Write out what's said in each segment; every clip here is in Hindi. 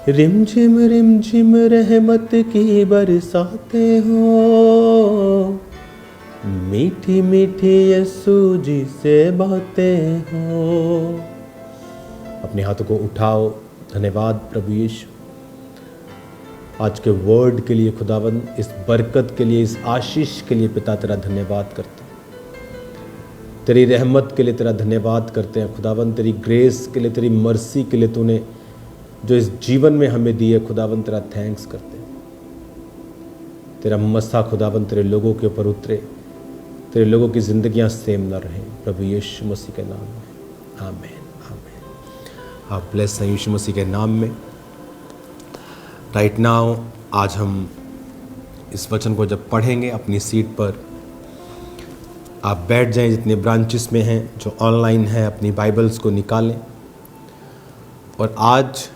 रिम झिम रहमत की बरसाते हो, मीठी मीठी यीशु जी से बातें हो। अपने हाथों को उठाओ। धन्यवाद प्रभु यीशु, आज के वर्ड के लिए खुदावंद, इस बरकत के लिए, इस आशीष के लिए पिता तेरा धन्यवाद करते हैं। तेरी रहमत के लिए तेरा धन्यवाद करते हैं खुदावंद, तेरी ग्रेस के लिए, तेरी मर्सी के लिए तूने जो इस जीवन में हमें दी है खुदावंद, तेरा थैंक्स करते हैं। तेरा मसा खुदावंद तेरे लोगों के ऊपर उतरे, तेरे लोगों की जिंदगियां सेम न रहें प्रभु यीशु मसीह के नाम में, आमीन आमीन। आप ब्लेस हैं यीशु मसीह के नाम में। राइट नाउ आज हम इस वचन को जब पढ़ेंगे अपनी सीट पर आप बैठ जाएं, जितने ब्रांचेस में हैं, जो ऑनलाइन हैं अपनी बाइबल्स को निकालें। और आज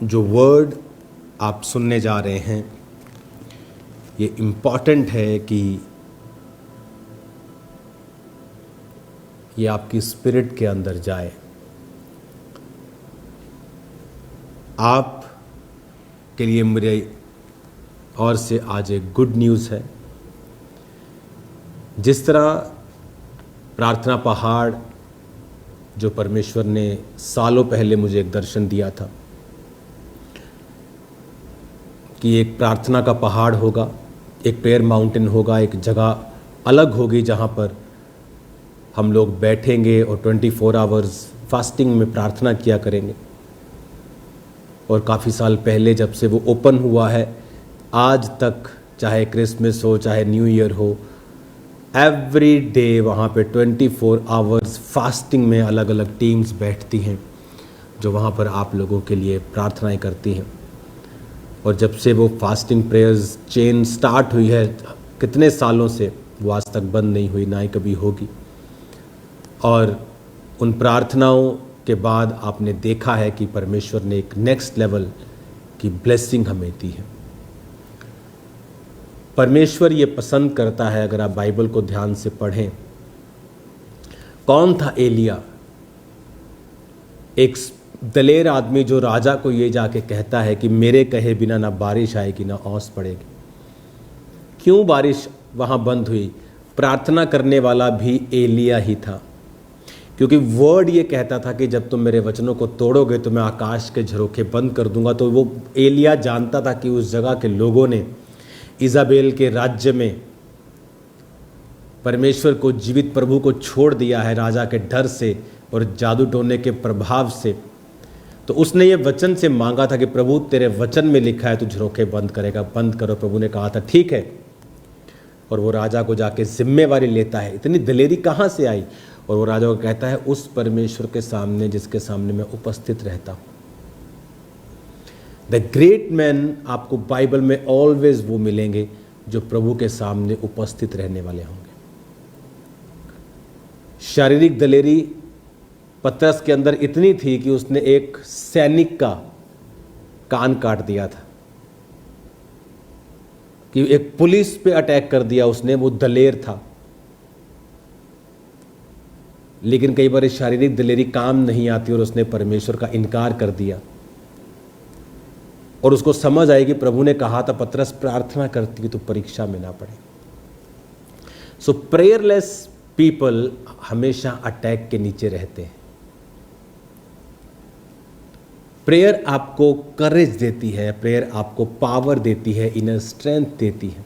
जो वर्ड आप सुनने जा रहे हैं ये इम्पॉर्टेंट है कि ये आपकी स्पिरिट के अंदर जाए। आप के लिए मेरे और से आज एक गुड न्यूज़ है। जिस तरह प्रार्थना पहाड़ जो परमेश्वर ने सालों पहले मुझे एक दर्शन दिया था कि एक प्रार्थना का पहाड़ होगा, एक प्रेयर माउंटेन होगा, एक जगह अलग होगी जहाँ पर हम लोग बैठेंगे और 24 आवर्स फास्टिंग में प्रार्थना किया करेंगे। और काफ़ी साल पहले जब से वो ओपन हुआ है, आज तक चाहे क्रिसमस हो चाहे न्यू ईयर हो, एवरी डे वहाँ पे 24 आवर्स फास्टिंग में अलग अलग टीम्स बैठती हैं जो वहाँ पर आप लोगों के लिए प्रार्थनाएं करती हैं। और जब से वो फास्टिंग प्रेयर्स चेन स्टार्ट हुई है कितने सालों से, वो आज तक बंद नहीं हुई, ना ही कभी होगी। और उन प्रार्थनाओं के बाद आपने देखा है कि परमेश्वर ने एक नेक्स्ट लेवल की ब्लेसिंग हमें दी है। परमेश्वर ये पसंद करता है, अगर आप बाइबल को ध्यान से पढ़ें, कौन था एलिया? एक दलेर आदमी जो राजा को ये जाके कहता है कि मेरे कहे बिना ना बारिश आएगी ना ओस पड़ेगी। क्यों बारिश वहाँ बंद हुई? प्रार्थना करने वाला भी एलिया ही था, क्योंकि वर्ड ये कहता था कि जब तुम मेरे वचनों को तोड़ोगे तो मैं आकाश के झरोखे बंद कर दूंगा। तो वो एलिया जानता था कि उस जगह के लोगों ने इज़ाबेल के राज्य में परमेश्वर को, जीवित प्रभु को छोड़ दिया है राजा के डर से और जादू टोने के प्रभाव से। तो उसने ये वचन से मांगा था कि प्रभु तेरे वचन में लिखा है तू झरोखे बंद करेगा, बंद करो। प्रभु ने कहा था ठीक है, और वो राजा को जाके जिम्मेवारी लेता है। इतनी दलेरी कहाँ से आई? और वो राजा को कहता है उस परमेश्वर के सामने जिसके सामने मैं उपस्थित रहता हूँ। द ग्रेट मैन आपको बाइबल में ऑलवेज वो मिलेंगे जो प्रभु के सामने उपस्थित रहने वाले होंगे। शारीरिक दलेरी पतरस के अंदर इतनी थी कि उसने एक सैनिक का कान काट दिया था, कि एक पुलिस पे अटैक कर दिया उसने। वो दलेर था। लेकिन कई बार शारीरिक दलेरी काम नहीं आती और उसने परमेश्वर का इनकार कर दिया। और उसको समझ आई कि प्रभु ने कहा था पतरस प्रार्थना करती तो परीक्षा में ना पड़े। सो प्रेयरलेस पीपल हमेशा अटैक के नीचे रहते हैं। प्रेयर आपको करेज देती है, प्रेयर आपको पावर देती है, इनर स्ट्रेंथ देती है।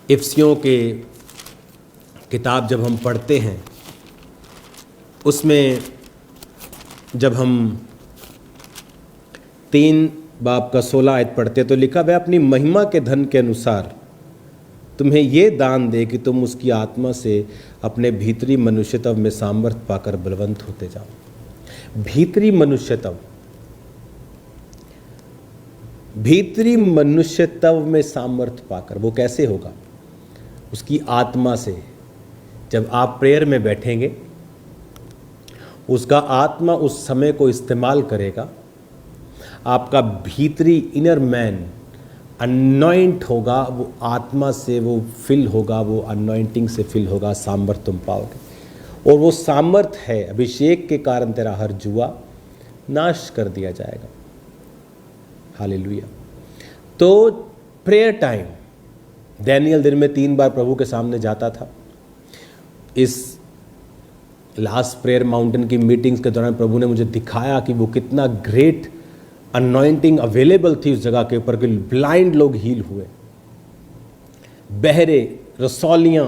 इफ्सियों के किताब जब हम पढ़ते हैं उसमें जब हम 3 बाब का 16 आयत पढ़ते तो लिखा वह अपनी महिमा के धन के अनुसार तुम्हें ये दान दे कि तुम उसकी आत्मा से अपने भीतरी मनुष्यत्व में सामर्थ्य पाकर बलवंत होते जाओ। भीतरी मनुष्यत्व में सामर्थ्य पाकर, वो कैसे होगा? उसकी आत्मा से। जब आप प्रेयर में बैठेंगे उसका आत्मा उस समय को इस्तेमाल करेगा। आपका भीतरी इनर मैन अनॉइंट होगा, वो आत्मा से वो फिल होगा, वो अनॉइंटिंग से फिल होगा, सामर्थ्य तुम पाओगे। और वो सामर्थ है, अभिषेक के कारण तेरा हर जुआ नाश कर दिया जाएगा। हालेलुया। तो प्रेयर टाइम, डैनियल दिन में 3 बार प्रभु के सामने जाता था। इस लास्ट प्रेयर माउंटेन की मीटिंग्स के दौरान प्रभु ने मुझे दिखाया कि वो कितना ग्रेट अनॉइंटिंग अवेलेबल थी उस जगह के ऊपर, कि ब्लाइंड लोग हील हुए, बहरे, रसौलियां,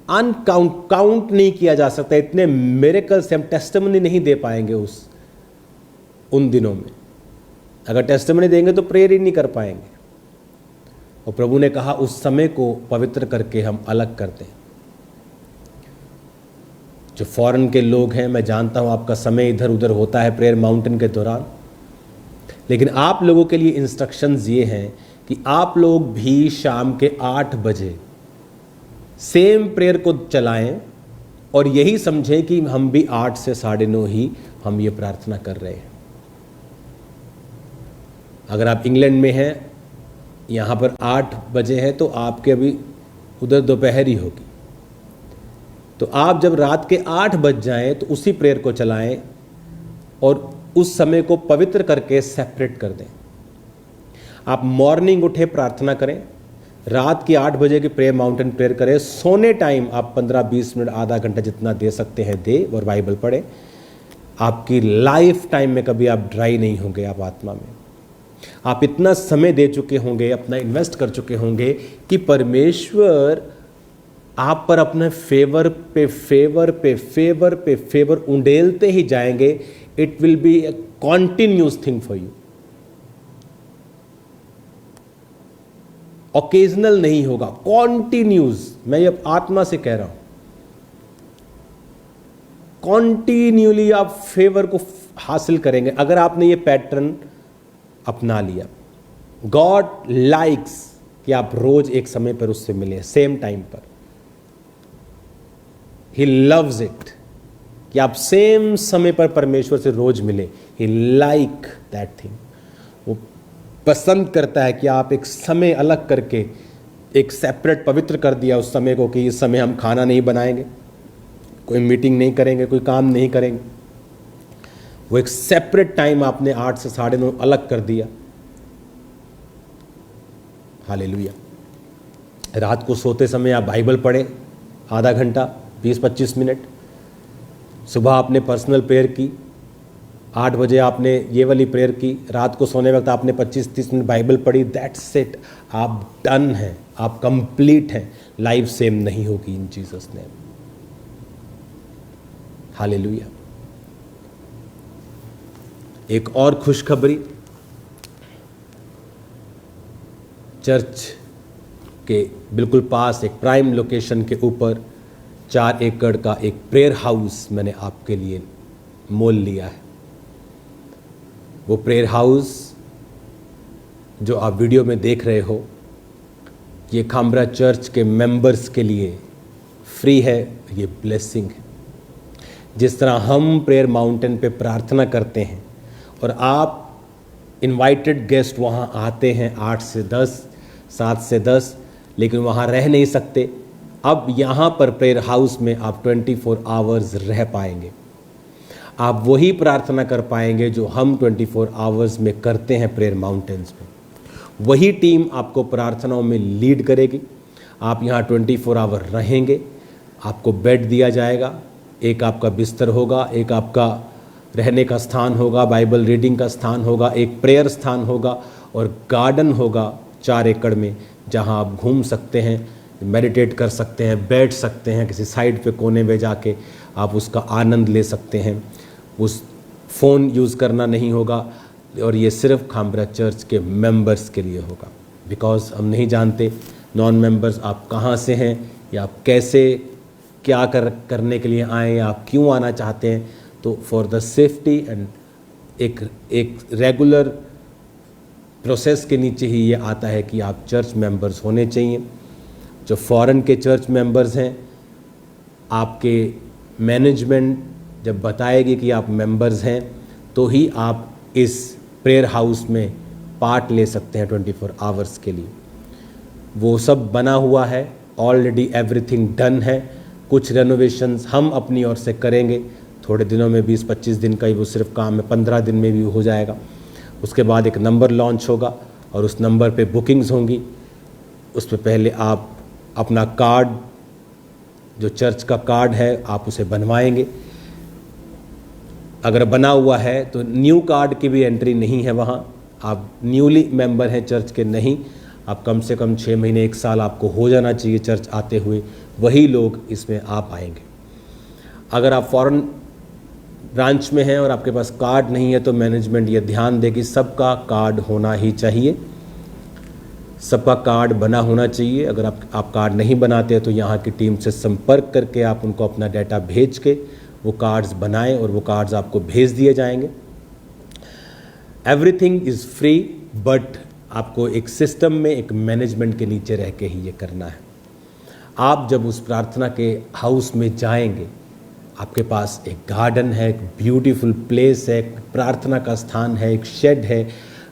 काउंट नहीं किया जा सकता, इतने मिरेकल्स हम टेस्टिमनी नहीं दे पाएंगे उन दिनों में। अगर टेस्टिमनी देंगे तो प्रेयर ही नहीं कर पाएंगे। और प्रभु ने कहा उस समय को पवित्र करके हम अलग करते हैं। जो फॉरेन के लोग हैं, मैं जानता हूं आपका समय इधर उधर होता है प्रेयर माउंटेन के दौरान, लेकिन आप लोगों के लिए इंस्ट्रक्शंस ये हैं कि आप लोग भी शाम के 8 बजे सेम प्रेयर को चलाएं और यही समझें कि हम भी 8 से 9:30 ही हम ये प्रार्थना कर रहे हैं। अगर आप इंग्लैंड में हैं, यहाँ पर 8 बजे है, तो आपके अभी उधर दोपहर ही होगी। तो आप जब रात के 8 बज जाएं तो उसी प्रेयर को चलाएं और उस समय को पवित्र करके सेपरेट कर दें। आप मॉर्निंग उठे प्रार्थना करें, रात की 8 बजे की प्रेयर माउंटेन प्रेयर करें, सोने टाइम आप 15-20 मिनट आधा घंटा जितना दे सकते हैं दे और बाइबल पढ़ें। आपकी लाइफ टाइम में कभी आप ड्राई नहीं होंगे। आप आत्मा में आप इतना समय दे चुके होंगे, अपना इन्वेस्ट कर चुके होंगे कि परमेश्वर आप पर अपने फेवर पे फेवर पे फेवर पे फेवर उंडेलते ही जाएंगे। It will be a continuous thing for you, occasional नहीं होगा, कॉन्टिन्यूस। मैं ये आत्मा से कह रहा हूं, कॉन्टिन्यूली आप फेवर को हासिल करेंगे अगर आपने ये पैटर्न अपना लिया। गॉड लाइक्स कि आप रोज एक समय पर उससे मिलें, सेम टाइम पर। ही लव्स इट कि आप सेम समय पर परमेश्वर से रोज मिले। ही लाइक दैट थिंग। वो पसंद करता है कि आप एक समय अलग करके एक सेपरेट पवित्र कर दिया उस समय को, कि इस समय हम खाना नहीं बनाएंगे, कोई मीटिंग नहीं करेंगे, कोई काम नहीं करेंगे। वो एक सेपरेट टाइम आपने 8 से 9:30 अलग कर दिया। हालेलुया। रात को सोते समय आप बाइबल पढ़ें आधा घंटा, 20-25 मिनट। सुबह आपने पर्सनल प्रेयर की, 8 बजे आपने ये वाली प्रेयर की, रात को सोने वक्त आपने 25-30 मिनट बाइबल पढ़ी। दैट्स इट, आप डन हैं, आप कंप्लीट हैं। लाइफ सेम नहीं होगी इन जीसस नेम। हालेलुया। एक और खुशखबरी, चर्च के बिल्कुल पास एक प्राइम लोकेशन के ऊपर 4 एकड़ का एक प्रेयर हाउस मैंने आपके लिए मोल लिया है। वो प्रेयर हाउस जो आप वीडियो में देख रहे हो, ये खामरा चर्च के मेंबर्स के लिए फ्री है। ये ब्लेसिंग है। जिस तरह हम प्रेयर माउंटेन पे प्रार्थना करते हैं और आप इनवाइटेड गेस्ट वहाँ आते हैं 8 से 10, 7 से 10, लेकिन वहाँ रह नहीं सकते। अब यहाँ पर प्रेयर हाउस में आप 24 आवर्स रह पाएंगे। आप वही प्रार्थना कर पाएंगे जो हम 24 आवर्स में करते हैं प्रेयर माउंटेन्स में। वही टीम आपको प्रार्थनाओं में लीड करेगी। आप यहाँ 24 आवर रहेंगे। आपको बेड दिया जाएगा, एक आपका बिस्तर होगा, एक आपका रहने का स्थान होगा, बाइबल रीडिंग का स्थान होगा, एक प्रेयर स्थान होगा और गार्डन होगा 4 एकड़ में, जहाँ आप घूम सकते हैं, मेडिटेट कर सकते हैं, बैठ सकते हैं, किसी साइड पे कोने में जाके आप उसका आनंद ले सकते हैं। उस फ़ोन यूज़ करना नहीं होगा और ये सिर्फ खामरा चर्च के मेंबर्स के लिए होगा। बिकॉज हम नहीं जानते नॉन मेंबर्स आप कहाँ से हैं या आप कैसे क्या करने के लिए आए या आप क्यों आना चाहते हैं। तो फॉर द सेफ्टी एंड एक रेगुलर प्रोसेस के नीचे ही ये आता है कि आप चर्च मेंबर्स होने चाहिए। जो फॉरेन के चर्च मेंबर्स हैं, आपके मैनेजमेंट जब बताएगी कि आप मेंबर्स हैं तो ही आप इस प्रेयर हाउस में पार्ट ले सकते हैं 24 आवर्स के लिए। वो सब बना हुआ है, ऑलरेडी एवरीथिंग डन है। कुछ रेनोवेशंस हम अपनी ओर से करेंगे, थोड़े दिनों में, 20-25 दिन का ही वो सिर्फ काम है, 15 दिन में भी हो जाएगा। उसके बाद एक नंबर लॉन्च होगा और उस नंबर पे बुकिंग्स होंगी। उस पर पहले आप अपना कार्ड, जो चर्च का कार्ड है, आप उसे बनवाएंगे। अगर बना हुआ है तो न्यू कार्ड की भी एंट्री नहीं है वहाँ। आप न्यूली मेंबर हैं चर्च के, नहीं, आप कम से कम 6 महीने 1 साल आपको हो जाना चाहिए चर्च आते हुए, वही लोग इसमें आ पाएंगे। अगर आप फॉरेन ब्रांच में हैं और आपके पास कार्ड नहीं है तो मैनेजमेंट ये ध्यान दे कि सबका कार्ड होना ही चाहिए, सबका कार्ड बना होना चाहिए। अगर आप कार्ड नहीं बनाते तो यहाँ की टीम से संपर्क करके आप उनको अपना डाटा भेज के वो कार्ड्स बनाएं और वो कार्ड्स आपको भेज दिए जाएंगे। एवरीथिंग इज़ फ्री, बट आपको एक सिस्टम में, एक मैनेजमेंट के नीचे रह के ही ये करना है। आप जब उस प्रार्थना के हाउस में जाएंगे, आपके पास एक गार्डन है, एक ब्यूटीफुल प्लेस है, एक प्रार्थना का स्थान है, एक शेड है,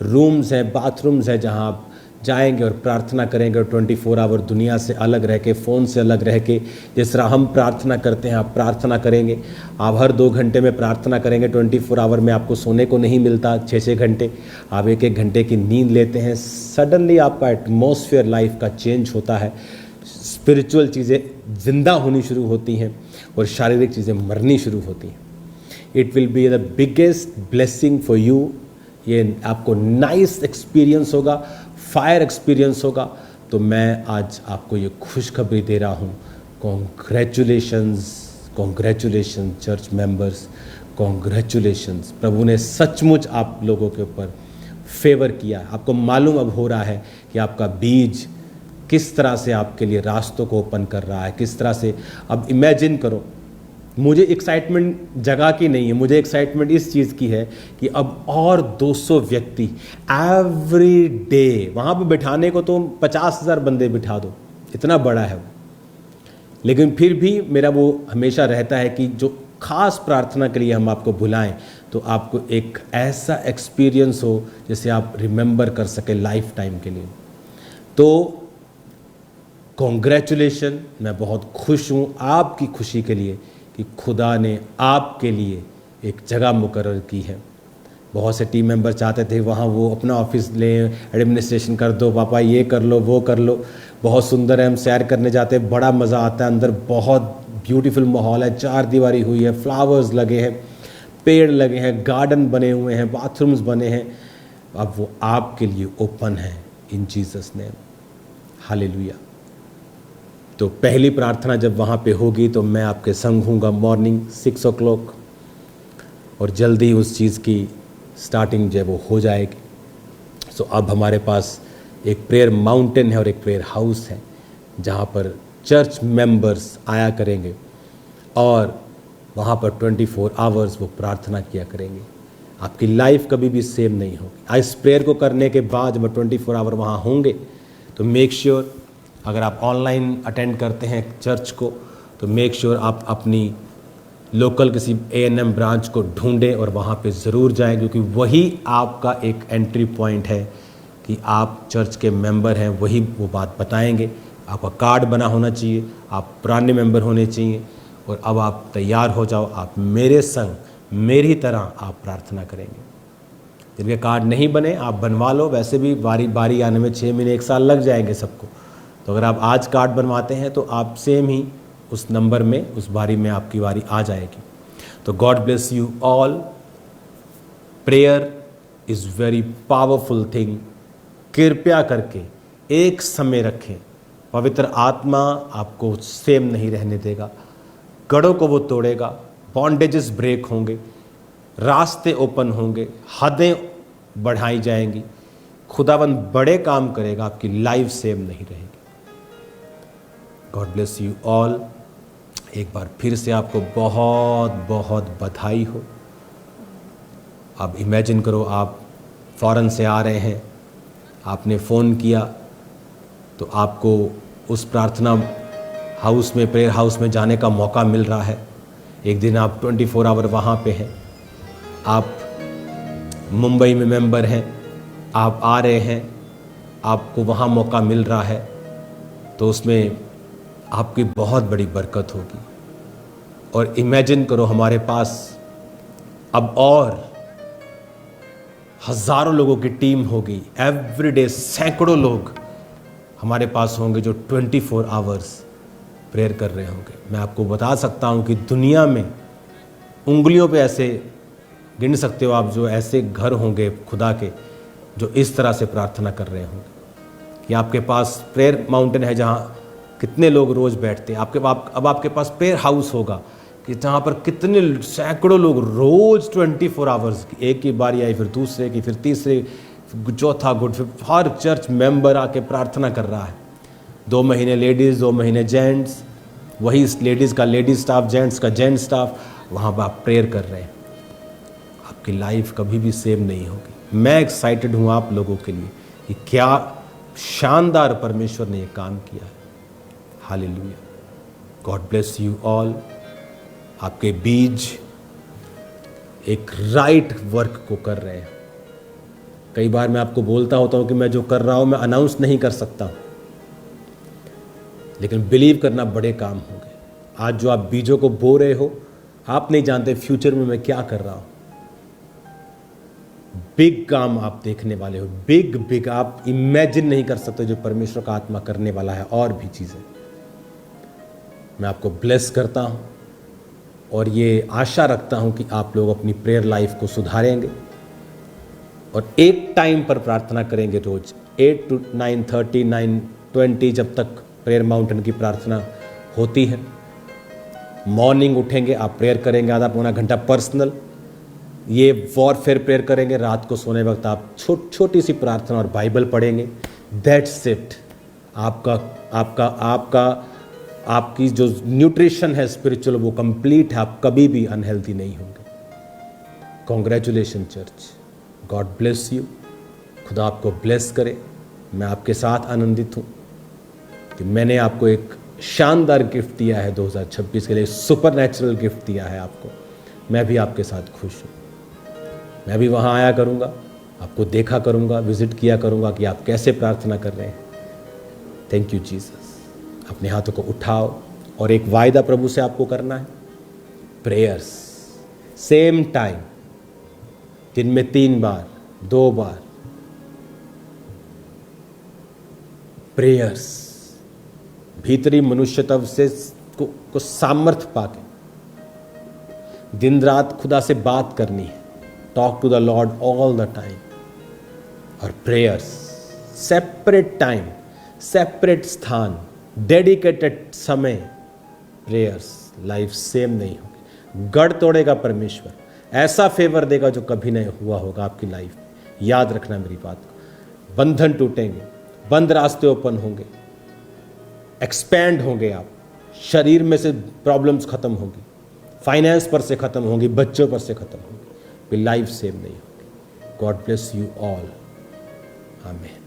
रूम्स हैं, बाथरूम्स हैं, जहां आप जाएंगे और प्रार्थना करेंगे। और 24 आवर दुनिया से अलग रह के, फ़ोन से अलग रह के, जिस तरह हम प्रार्थना करते हैं आप प्रार्थना करेंगे। आप हर 2 घंटे में प्रार्थना करेंगे। 24 आवर में आपको सोने को नहीं मिलता 6-6 घंटे, आप 1-1 घंटे की नींद लेते हैं। सडनली आपका एटमॉस्फेयर लाइफ का चेंज होता है, स्पिरिचुअल चीज़ें जिंदा होनी शुरू होती हैं और शारीरिक चीज़ें मरनी शुरू होती हैं। It will be the biggest blessing for you. ये आपको नाइस एक्सपीरियंस होगा, फायर एक्सपीरियंस होगा। तो मैं आज आपको ये खुशखबरी दे रहा हूँ, congratulations, congratulation church members, congratulations. प्रभु ने सचमुच आप लोगों के ऊपर फेवर किया। आपको मालूम अब हो रहा है कि आपका बीज किस तरह से आपके लिए रास्तों को ओपन कर रहा है, किस तरह से। अब इमेजिन करो, मुझे एक्साइटमेंट जगह की नहीं है, मुझे एक्साइटमेंट इस चीज़ की है कि अब और 200 व्यक्ति एवरी डे, वहाँ पे बिठाने को तो 50,000 बंदे बिठा दो, इतना बड़ा है वो। लेकिन फिर भी मेरा वो हमेशा रहता है कि जो खास प्रार्थना के लिए हम आपको बुलाएं तो आपको एक ऐसा एक्सपीरियंस हो जिसे आप रिमेंबर कर सके लाइफ टाइम के लिए। तो कॉन्ग्रेचुलेशन, मैं बहुत खुश हूँ आपकी खुशी के लिए कि खुदा ने आपके लिए एक जगह मुकर्रर की है। बहुत से टीम मेंबर चाहते थे वहाँ वो अपना ऑफिस लें, एडमिनिस्ट्रेशन कर दो, पापा ये कर लो वो कर लो। बहुत सुंदर है, हम सैर करने जाते हैं, बड़ा मज़ा आता है, अंदर बहुत ब्यूटीफुल माहौल है, 4 दीवारी हुई है, फ्लावर्स लगे हैं, पेड़ लगे हैं, गार्डन बने हुए हैं, बाथरूम्स बने हैं। अब वो आपके लिए ओपन है इन जीसस नेम, हालेलुया। तो पहली प्रार्थना जब वहाँ पे होगी तो मैं आपके संग हूँगा मॉर्निंग 6 o'clock, और जल्दी उस चीज़ की स्टार्टिंग जो है वो हो जाएगी। सो अब हमारे पास एक प्रेयर माउंटेन है और एक प्रेयर हाउस है जहाँ पर चर्च मेंबर्स आया करेंगे और वहाँ पर 24 आवर्स वो प्रार्थना किया करेंगे। आपकी लाइफ कभी भी सेम नहीं होगी। इस प्रेयर को करने के बाद जब 24 आवर वहाँ होंगे तो मेक श्योर, अगर आप ऑनलाइन अटेंड करते हैं चर्च को तो मेक श्योर आप अपनी लोकल किसी A&M ब्रांच को ढूंढें और वहाँ पे ज़रूर जाएं, क्योंकि वही आपका एक एंट्री पॉइंट है कि आप चर्च के मेंबर हैं। वही वो बात बताएंगे। आपका कार्ड बना होना चाहिए, आप पुराने मेंबर होने चाहिए, और अब आप तैयार हो जाओ, आप मेरे संग मेरी तरह आप प्रार्थना करेंगे। जिनके कार्ड नहीं बने आप बनवा लो, वैसे भी बारी आने में 6 महीने 1 साल लग जाएंगे सबको। तो अगर आप आज कार्ड बनवाते हैं तो आप सेम ही उस नंबर में, उस बारी में आपकी बारी आ जाएगी। तो God bless you all. Prayer is very powerful thing. कृपया करके एक समय रखें, पवित्र आत्मा आपको सेम नहीं रहने देगा, गढ़ों को वो तोड़ेगा, बॉन्डेजेस ब्रेक होंगे, रास्ते ओपन होंगे, हदें बढ़ाई जाएंगी, खुदावंद बड़े काम करेगा, आपकी लाइफ सेम नहीं रहेगी। God bless you all. एक बार फिर से आपको बहुत बहुत बधाई हो। अब इमेजिन करो आप फॉरेन से आ रहे हैं, आपने फ़ोन किया तो आपको उस प्रार्थना हाउस में, प्रेयर हाउस में जाने का मौका मिल रहा है। एक दिन आप 24 आवर वहाँ पे हैं। आप मुंबई में मेंबर हैं, आप आ रहे हैं, आपको वहाँ मौका मिल रहा है, तो उसमें आपकी बहुत बड़ी बरकत होगी। और इमेजिन करो हमारे पास अब और हजारों लोगों की टीम होगी, एवरीडे सैकड़ों लोग हमारे पास होंगे जो 24 आवर्स प्रेयर कर रहे होंगे। मैं आपको बता सकता हूं कि दुनिया में उंगलियों पे ऐसे गिन सकते हो आप जो ऐसे घर होंगे खुदा के जो इस तरह से प्रार्थना कर रहे होंगे कि आपके पास प्रेयर माउंटेन है जहां कितने लोग रोज बैठते हैं। अब आपके पास प्रेयर हाउस होगा कि जहाँ पर कितने सैकड़ों लोग रोज 24 आवर्स, एक की बारी आई फिर दूसरे की फिर तीसरे चौथा गुड, फिर हर चर्च मेंबर आके प्रार्थना कर रहा है। 2 महीने लेडीज़ 2 महीने जेंट्स, वही लेडीज़ का लेडीज स्टाफ, जेंट्स का जेंट स्टाफ, वहाँ पर आप प्रेयर कर रहे हैं। आपकी लाइफ कभी भी सेम नहीं होगी। मैं एक्साइटेड हूँ आप लोगों के लिए कि क्या शानदार परमेश्वर ने ये काम किया है। Hallelujah, God bless you all. आपके बीज एक राइट वर्क को कर रहे हैं। कई बार मैं आपको बोलता होता हूँ कि मैं जो कर रहा हूँ मैं अनाउंस नहीं कर सकता, लेकिन बिलीव करना बड़े काम होंगे। आज जो आप बीजों को बो रहे हो, आप नहीं जानते फ्यूचर में मैं क्या कर रहा हूँ। बिग काम आप देखने वाले हो, बिग आप इमेजिन नहीं कर सकते जो परमेश्वर का आत्मा करने वाला है। और भी चीजें मैं आपको ब्लेस करता हूँ और ये आशा रखता हूँ कि आप लोग अपनी प्रेयर लाइफ को सुधारेंगे और एक टाइम पर प्रार्थना करेंगे रोज 8 to 9:30 9:20 जब तक प्रेयर माउंटेन की प्रार्थना होती है। मॉर्निंग उठेंगे, आप प्रेयर करेंगे आधा पौना घंटा पर्सनल, ये वॉरफेयर प्रेयर करेंगे। रात को सोने वक्त आप छोटी सी प्रार्थना और बाइबल पढ़ेंगे। That's it. आपकी जो न्यूट्रिशन है स्पिरिचुअल वो कंप्लीट है। आप कभी भी अनहेल्दी नहीं होंगे। Congratulation church, God bless you. खुदा आपको ब्लेस करे। मैं आपके साथ आनंदित हूँ कि मैंने आपको एक शानदार गिफ्ट दिया है 2026 के लिए, सुपर नेचुरल गिफ्ट दिया है आपको। मैं भी आपके साथ खुश हूँ। मैं भी वहाँ आया करूँगा, आपको देखा करूँगा, विजिट किया करूँगा कि आप कैसे प्रार्थना कर रहे हैं। Thank you Jesus. अपने हाथों को उठाओ और एक वायदा प्रभु से आपको करना है। प्रेयर्स सेम टाइम, दिन में 3 बार 2 बार प्रेयर्स, भीतरी मनुष्यत्व से को सामर्थ्य पाके दिन रात खुदा से बात करनी है। Talk to the lord all the time. और प्रेयर्स सेपरेट टाइम, सेपरेट स्थान, डेडिकेटेड समय। प्रेयर्स लाइफ सेम नहीं होगी। गढ़ तोड़ेगा परमेश्वर, ऐसा फेवर देगा जो कभी नहीं हुआ होगा आपकी लाइफ में। याद रखना मेरी बात को। बंधन टूटेंगे, बंद रास्ते ओपन होंगे, एक्सपैंड होंगे आप। शरीर में से प्रॉब्लम्स खत्म होंगी, फाइनेंस पर से खत्म होंगी, बच्चों पर से खत्म होंगी। लाइफ सेम नहीं होगी। God bless you all. आमीन।